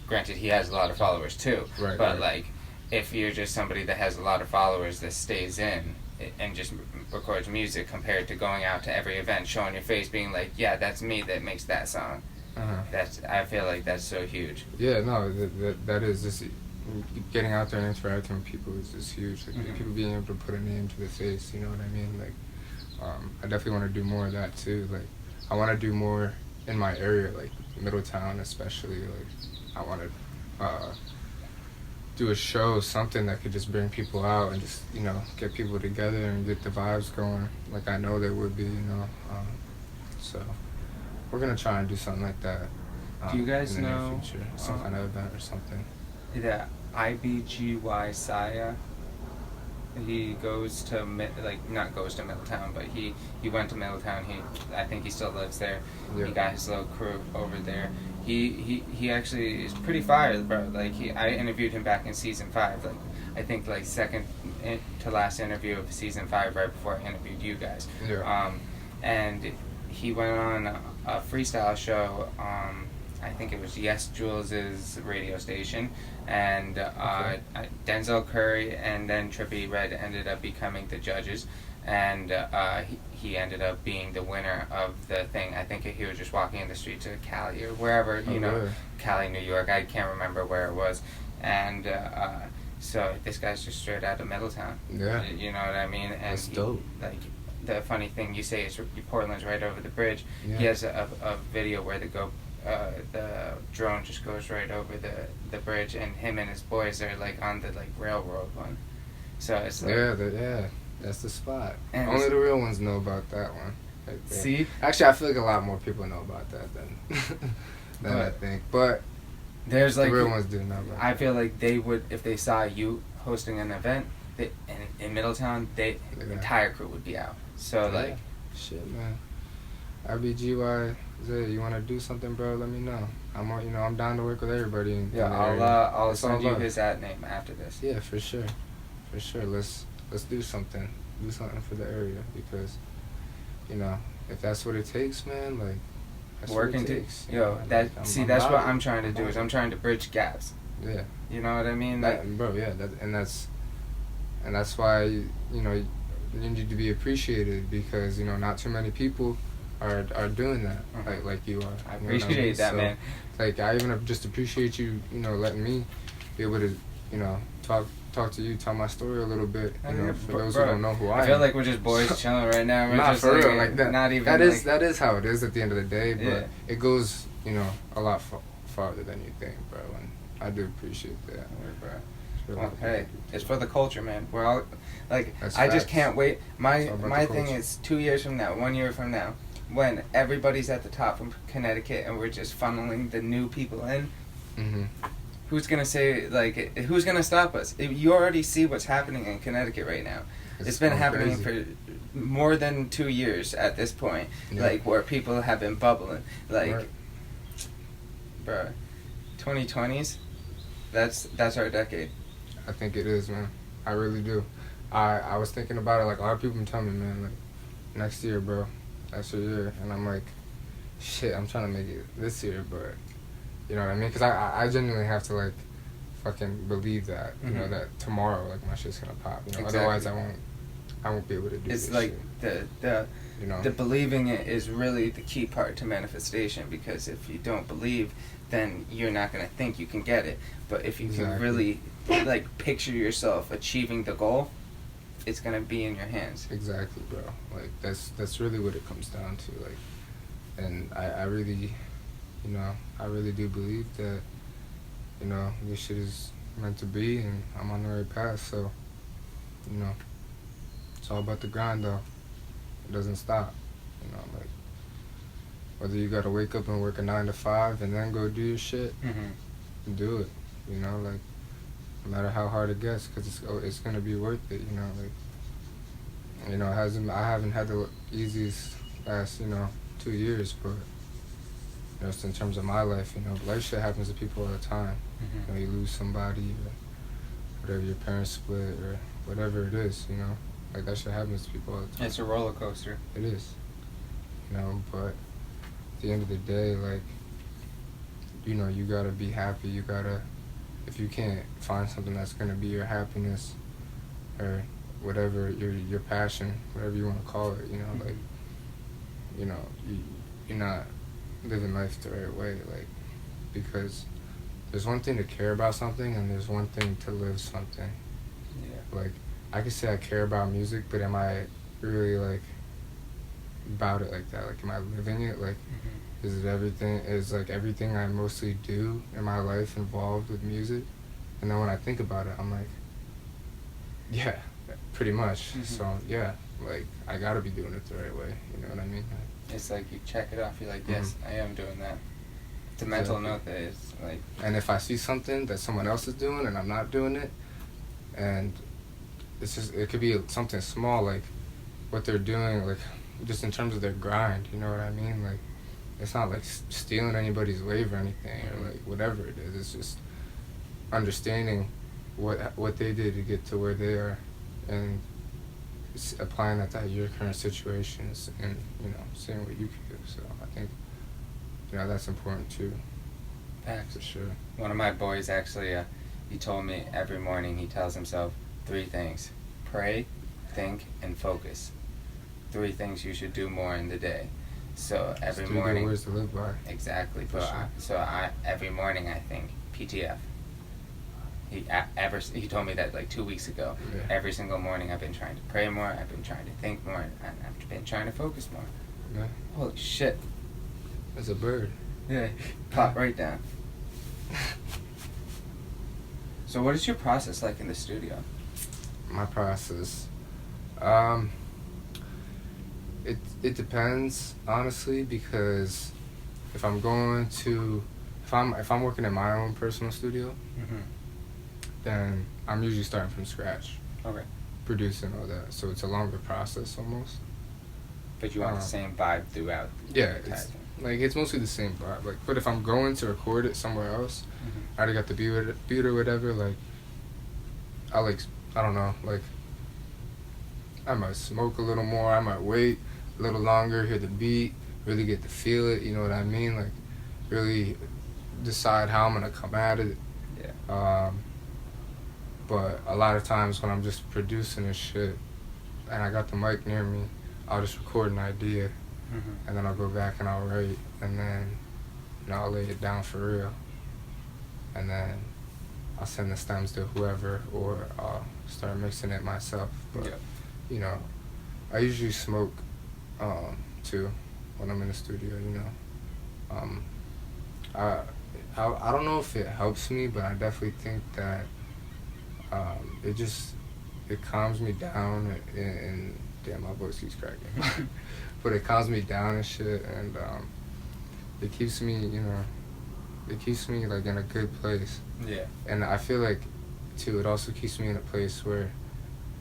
granted he has a lot of followers too. Right. But if you're just somebody that has a lot of followers that stays in and just records music compared to going out to every event, showing your face, being that's me that makes that song. I feel like that's so huge. Yeah, no, that is just getting out there and interacting with people is just huge. People being able to put a name to the face, you know what I mean? I definitely want to do more of that too. I want to do more in my area, Middletown especially. I want to do a show, something that could just bring people out and just get people together and get the vibes going, I know they would be. So we're gonna try and do something like that. Do you guys in the know near future, some kind of event or something. the IBGY Saya? He goes to not goes to Middletown, but he went to Middletown. I think he still lives there. Yeah. He got his little crew over there. He actually is pretty fired, bro. Like I interviewed him back in season 5. Like I think like second to last interview of season 5, right before I interviewed you guys. Yeah. And he went on a freestyle show. I think it was Yes Jules' radio station, and Denzel Curry and then Trippie Redd ended up becoming the judges, and he ended up being the winner of the thing. I think he was just walking in the streets of Cali or wherever, Really? Cali, New York. I can't remember where it was, and so this guy's just straight out of Middletown. Yeah. You know what I mean? And That's dope. Like the funny thing you say is Portland's right over the bridge. Yeah. He has a video where the drone just goes right over the bridge, and him and his boys are like on the railroad one. So it's like, yeah, that's the spot. And only the real ones know about that one. Right there. See? Actually, I feel like a lot more people know about that than I think. But there's the real ones do know about I feel like they would, if they saw you hosting an event in Middletown, the entire crew would be out. So yeah. Shit, man. IBGY, Zay, you want to do something, bro? Let me know. I'm down to work with everybody. I'll send you his @name after this. Yeah, for sure. Let's do something. Do something for the area, because, if that's what it takes, man, like, that's working what it takes. That's what I'm trying to do. Is I'm trying to bridge gaps. Yeah. You know what I mean? Bro, yeah, that's why you need to be appreciated, because not too many people are doing that like you are. I appreciate that, man. Like, I even just appreciate you, letting me be able to, talk to you, tell my story a little bit. For those who don't know who I am. I feel like we're just boys chilling right now. We're not just for real, like that. Not even. That is how it is at the end of the day. But yeah. It goes, a lot farther than you think, bro. And I do appreciate that, bro. Well, hey, it's for the culture, man. We're all like, That's I just facts. can't wait. My thing culture. is 2 years from now, 1 year from now, when everybody's at the top from Connecticut and we're just funneling the new people in. Mm-hmm. Who's gonna say, who's gonna stop us? You already see what's happening in Connecticut right now. It's been happening crazy. for more than 2 years at this point. Yeah. Where people have been bubbling. Right. Bro, 2020s, that's our decade. I think it is, man. I really do. I was thinking about it. Like, a lot of people tell me, man, like, next year, bro, that's your year. And I'm like, shit, I'm trying to make it this year, but, you know what I mean? Because I genuinely have to, like, fucking believe that, you know, that tomorrow, like, my shit's gonna pop. Exactly. Otherwise I won't be able to do it's this like shit. the believing it is really the key part to manifestation, because if you don't believe, then you're not going to think you can get it. But if you can really picture yourself achieving the goal, it's going to be in your hands. Exactly, bro. Like, that's really what it comes down to. Like, and I really, I really do believe that, this shit is meant to be, and I'm on the right path. So, it's all about the grind, though. It doesn't stop. Like, whether you gotta wake up and work a 9 to 5 and then go do your shit, do it. Like, no matter how hard it gets, because it's gonna be worth it. I haven't had the easiest last 2 years, but just in terms of my life, life shit happens to people all the time. You lose somebody, or whatever, your parents split, or whatever it is. Like, that shit happens to people all the time. It's a roller coaster. It is. But at the end of the day, like, you gotta be happy. You gotta, if you can't find something that's gonna be your happiness, or whatever, your passion, whatever you want to call it, like, you're not living life the right way, like, because there's one thing to care about something, and there's one thing to live something. Yeah. Like, I can say I care about music, but am I really, like, about it like that? Like, am I living it? Like, is everything I mostly do in my life involved with music? And then when I think about it, I'm like, yeah, pretty much. So, yeah, like, I gotta be doing it the right way, you know what I mean? It's like you check it off, you're like, yes, I am doing that. The mental note that is like. And if I see something that someone else is doing and I'm not doing it, and it could be something small, like what they're doing, like just in terms of their grind, you know what I mean? Like, it's not like stealing anybody's wave or anything, or like whatever it is. It's just understanding what they did to get to where they are, and applying that to your current situations, and seeing what you can do. So I think that's important too. Facts. For sure. One of my boys actually, he told me every morning he tells himself 3 things: pray, think, and focus. 3 things you should do more in the day. So every morning. 3 words to live by. Exactly. For sure. Every morning I think PTF. He told me that like 2 weeks ago. Yeah. Every single morning I've been trying to pray more, I've been trying to think more, and I've been trying to focus more. Yeah. Holy shit. There's a bird. Yeah. Pop right down. So what is your process like in the studio? My process, it depends, honestly, because if I'm working in my own personal studio, then I'm usually starting from scratch. Okay. Producing all that, so it's a longer process almost. But you want the same vibe throughout. Yeah, it's mostly the same vibe. Like, but if I'm going to record it somewhere else, I already got the beat or whatever. Like, I don't know. Like, I might smoke a little more. I might wait a little longer, hear the beat, really get to feel it. You know what I mean? Like, really decide how I'm gonna come at it. Yeah. But a lot of times when I'm just producing this shit, and I got the mic near me, I'll just record an idea, and then I'll go back and I'll write, and then I'll lay it down for real, and then I'll send the stems to whoever, or I'll start mixing it myself. But I usually smoke too when I'm in the studio. I don't know if it helps me, but I definitely think that it calms me down, and damn, my voice keeps cracking. But it calms me down and shit, and it keeps me, like in a good place. Yeah. And I feel like, too, it also keeps me in a place where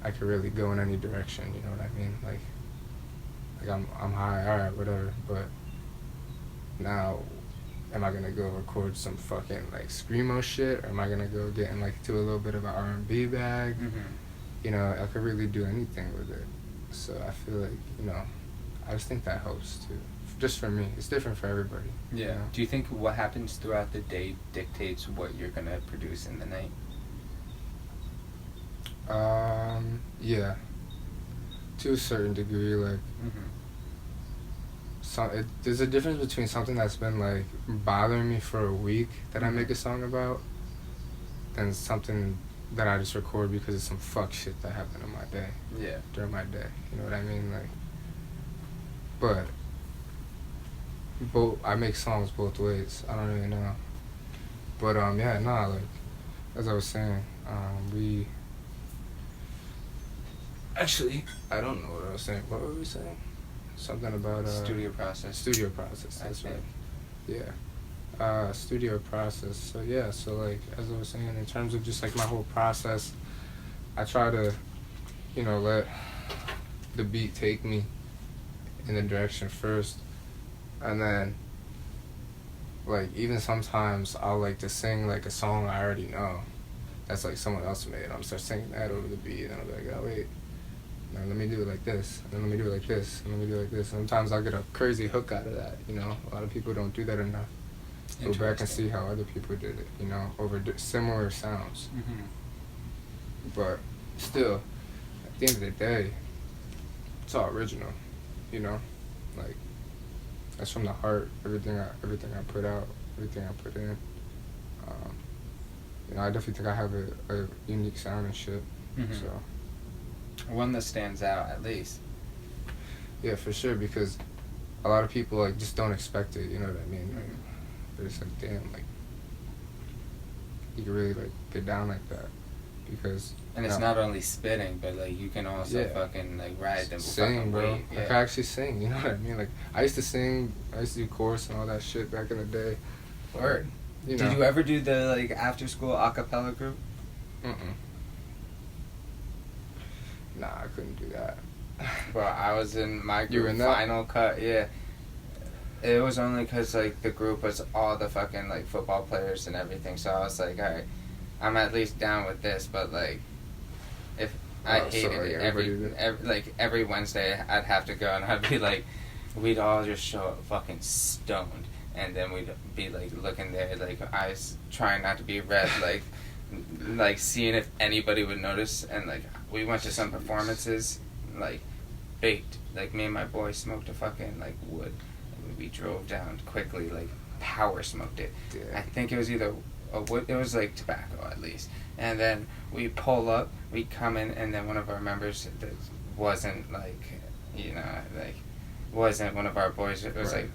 I could really go in any direction. You know what I mean? Like I'm high, all right, whatever. But now, am I gonna go record some fucking like screamo shit, or am I gonna go get in like to a little bit of an R&B bag? I could really do anything with it. So I feel like I just think that helps too. Just for me, it's different for everybody. Yeah. Do you think what happens throughout the day dictates what you're gonna produce in the night? Yeah. To a certain degree, like. There's a difference between something that's been like bothering me for a week that I make a song about, than something that I just record because of some fuck shit that happened in my day. Yeah. During my day, you know what I mean? Like, but I make songs both ways. I don't really know. But like as I was saying, actually, I don't know what I was saying. What were we saying? Something about studio process. Studio process. That's right. Yeah. Studio process. So yeah. So like as I was saying, in terms of just like my whole process, I try to, let the beat take me in the direction first, and then like even sometimes I'll like to sing like a song I already know, that's like someone else made. I'm start singing that over the beat, and I'll be like, oh wait. Now let me do it like this, and then let me do it like this, and let me do it like this. Sometimes I'll get a crazy hook out of that, A lot of people don't do that enough. Go back and see how other people did it, over similar sounds. But still, at the end of the day, it's all original, Like, that's from the heart, everything I put out, everything I put in. I definitely think I have a unique sound and shit, so. One that stands out, at least. Yeah, for sure, because a lot of people, like, just don't expect it, you know what I mean? Like, they're just like, damn, like, you can really, like, get down like that, because... And it's not only spitting, but, like, you can also fucking, like, ride them. Sing, bro. Weight. Yeah. Like, I actually sing, you know what I mean? Like, I used to sing, I used to do chorus and all that shit back in the day, Word. You know. Did you ever do the like after school a cappella group? Nah, I couldn't do that. Bro, I was in my You were group in that? final cut. Yeah. It was only because like the group was all the fucking like football players and everything, so I was like, alright, I'm at least down with this, but like, if I hated sorry, it everybody every Wednesday I'd have to go and I'd be like, we'd all just show up fucking stoned, and then we'd be like looking there like eyes trying not to be red, like seeing if anybody would notice, and like we went to some performances like baked, like me and my boy smoked a fucking like wood. We drove down quickly, like power smoked it. Yeah. I think it was either a wood, it was like tobacco at least. And then we pull up, we come in, and then one of our members that wasn't like, you know, like wasn't one of our boys. It was Right. like,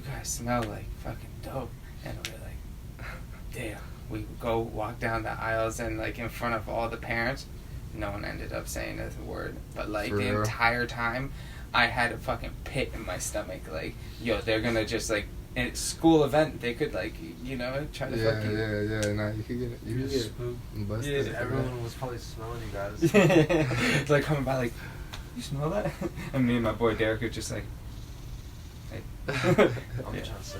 you guys smell like fucking dope, and we're like, damn. We go walk down the aisles and like in front of all the parents. No one ended up saying a word, but like For the real? entire time, I had a fucking pit in my stomach. Like, yo, they're gonna just like in a school event, they could like, you know, try to fucking. Yeah. Nah, you could get it. You You could just get spooked. busted. Yeah, Everyone was probably smelling you guys. It's like coming by, like, you smell that? And me and my boy Derek are just like, hey. I'm Yeah. trying to say.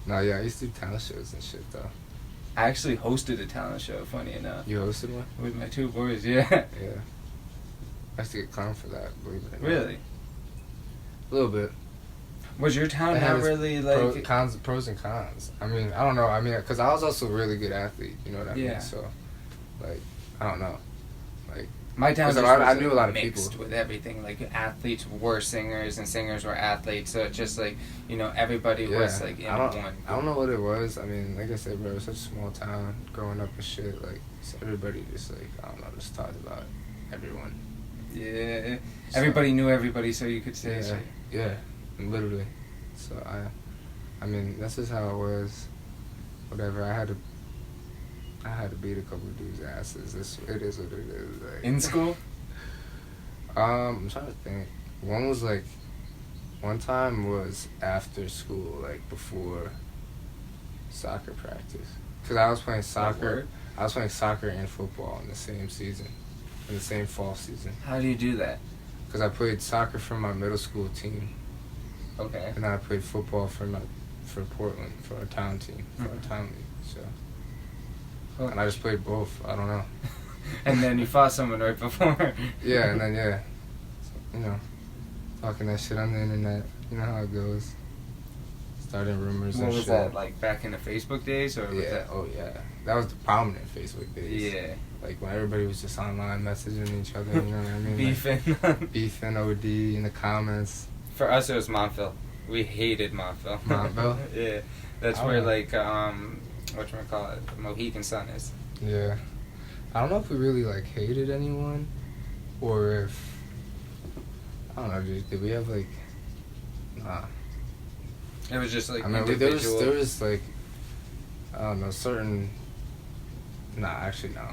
Nah, yeah, I used to do talent shows and shit though. I actually hosted a talent show, funny enough, You hosted one? with my two boys. Yeah. Yeah. I used to get clowned for that, believe it or not. Really? A little bit. Was your town It had not its really like? pros and cons. I mean, I don't know. I mean, because I was also a really good athlete. You know what I Yeah. mean? So, like, I don't know. Like, My town Because just I was, knew a lot of mixed people. with everything. Like athletes were singers and singers were athletes. So it's just like, you know, everybody was like in I don't one. I don't know what it was. I mean, like I said, bro, it was such a small town growing up and shit. Like, so everybody just like, I don't know, just talked about everyone. Yeah. So- Everybody knew everybody, so you could say Yeah, shit. yeah, literally. So I mean, that's just how it was. Whatever. I had to beat a couple of dudes' asses. It is what it is. Like, In school? I'm trying to think. One time was after school, like before soccer practice. Cause I was playing soccer. word? I was playing soccer and football in the same season, in the same fall season. How do you do that? Cause I played soccer for my middle school team, Okay. and then I played football for Portland, for our town team, for our Mhm. town league. So, and I just played both. I don't know. And then you fought someone right before. Yeah, and then so, you know, talking that shit on the internet. You know how it goes. Starting rumors What and was shit. that, like back in the Facebook days? Or was Yeah. that? Oh yeah. That was the prominent Facebook days. Yeah. Like when everybody was just online messaging each other. You know what I mean? Beefing. Like, beefing OD in the comments. For us, it was Montville. We hated Montville. Montville? Yeah. That's I where, don't know. like, whatchamacallit, the Mohegan Sun is. Yeah. I don't know if we really like hated anyone, or if I don't know. Did we have like? Nah. It was just, like, I mean, individual. there was like, I don't know, certain. Nah, actually no.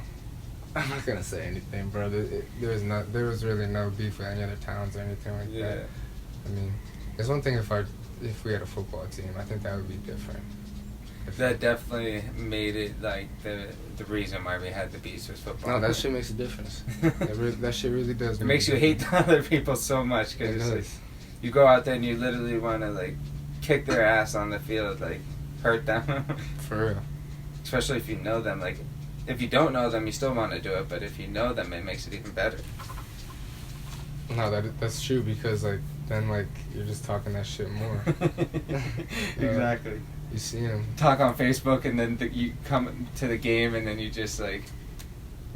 I'm not gonna say anything, bro. There was really no beef with any other towns or anything like Yeah. that. I mean, it's one thing if we had a football team. I think that would be different. That definitely made it, like, the reason why we had the beefs was football. No, that shit makes a difference. That shit really does. It makes you hate the other people so much, because It it's like, does. you go out there and you literally want to, like, kick their ass on the field, like, hurt them. For real. Especially if you know them. Like, if you don't know them, you still want to do it, but if you know them, it makes it even better. No, that's true because like then like you're just talking that shit more. Exactly. You see him. Talk on Facebook, and then you come to the game, and then you just like,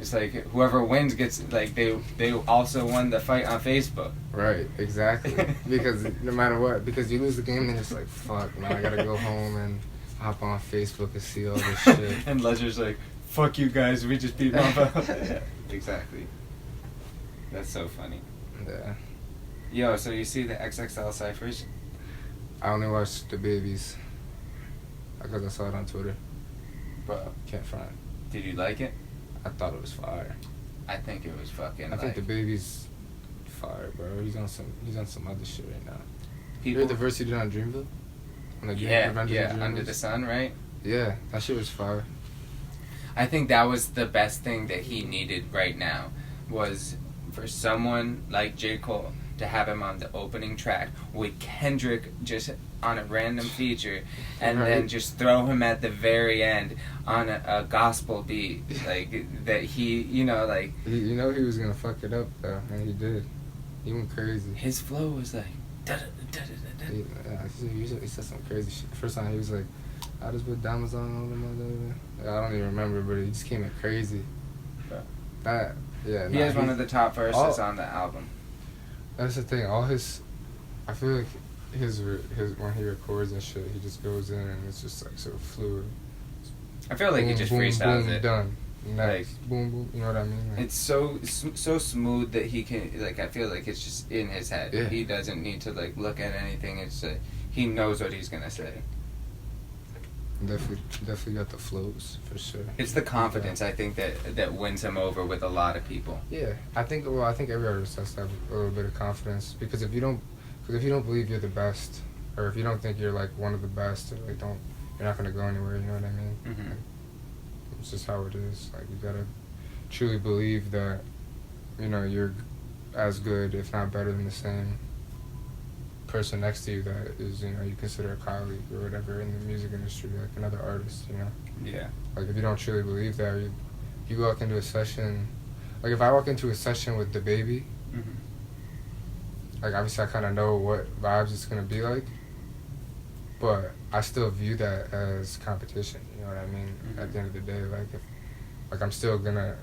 it's like whoever wins gets, like, they also won the fight on Facebook. Right, exactly. Because no matter what, because you lose the game, then it's like, fuck, man, I gotta go home and hop on Facebook and see all this shit. And Ledger's like, fuck you guys, we just beat Mamba. Exactly. That's so funny. Yeah. Yo, so you see the XXL ciphers? I only watched the babies because I saw it on Twitter. But can't front. Did you like it? I thought it was fire. I think it was fucking. I think the baby's fire, bro. He's on some other shit right now. You people. heard the verse he did on Dreamville? Like, Yeah, Evander yeah, Dreamers. Under the Sun, right? Yeah, that shit was fire. I think that was the best thing that he needed right now, was for someone like J. Cole to have him on the opening track with Kendrick just on a random feature, and then just throw him at the very end on a gospel beat, like that he, you know, like You know he was gonna fuck it up though, and he did. He went crazy. his flow was like. Da-da-da-da-da-da. He said some crazy shit. The first time he was like, I just put diamonds on all the mother. I don't even remember, but he just came in crazy. Yeah. Yeah. He has one of the top verses on the album. That's the thing. All his, I feel like his when he records and shit, he just goes in and it's just like so fluid. I feel like he just freestyles it. Done. Next. Like, Boom, boom. You know what I mean? Like, it's so smooth that he can, like, I feel like it's just in his head. Yeah. He doesn't need to, like, look at anything. It's he knows what he's gonna say. definitely got the flows for sure. It's the confidence, I think, that wins him over with a lot of people. Yeah, I think every artist has to have a little bit of confidence, because if you don't believe you're the best, or if you don't think you're like one of the best, or like you're not gonna go anywhere. You know what I mean? Mm-hmm. Like, it's just how it is. Like, you gotta truly believe that, you know, you're as good, if not better than the same person next to you that is, you know, you consider a colleague or whatever in the music industry, like another artist, you know? Yeah. Like, if you don't truly believe that, you walk into a session, like if I walk into a session with the baby, like obviously I kind of know what vibes it's gonna be like, but I still view that as competition. You know what I mean? At the end of the day, like I'm still gonna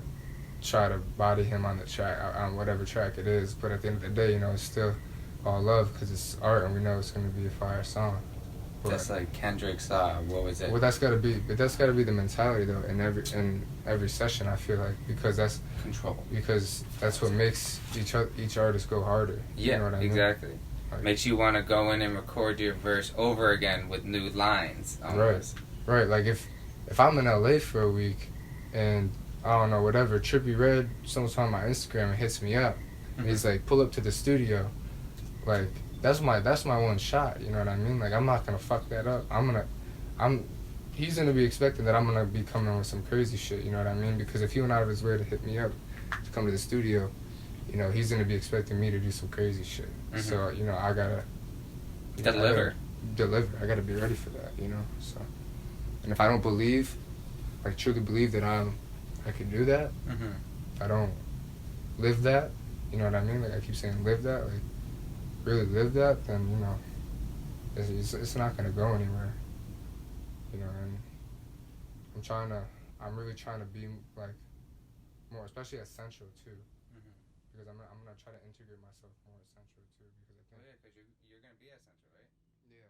try to body him on the track, on whatever track it is. But at the end of the day, you know, it's still all love because it's art, and we know it's gonna be a fire song. But, That's like Kendrick's, what was it? well, that's gotta be the mentality though in every session. I feel like, because that's Control. Because that's what makes each artist go harder. Yeah, you know what I mean? exactly. Like, Makes you want to go in and record your verse over again with new lines. Almost. Right. Like if I'm in LA for a week and I don't know, whatever, Trippie Redd, someone's on my Instagram and hits me up, and he's like, pull up to the studio. Like, that's my one shot. You know what I mean? Like, I'm not gonna fuck that up. He's gonna be expecting that I'm gonna be coming with some crazy shit. You know what I mean? Because if he went out of his way to hit me up to come to the studio, you know, he's gonna be expecting me to do some crazy shit. So, you know, I gotta Deliver. I gotta be ready for that, you know. So, and if I don't believe, like truly believe that I can do that, if I don't live that, you know what I mean? Like I keep saying, live that, like really live that, then you know, it's not gonna go anywhere. You know, and I'm really trying to be like more, especially at Central too. Because I'm gonna try to integrate myself more at Central too, because I think. Oh yeah, because you're gonna be at Central, right? Yeah.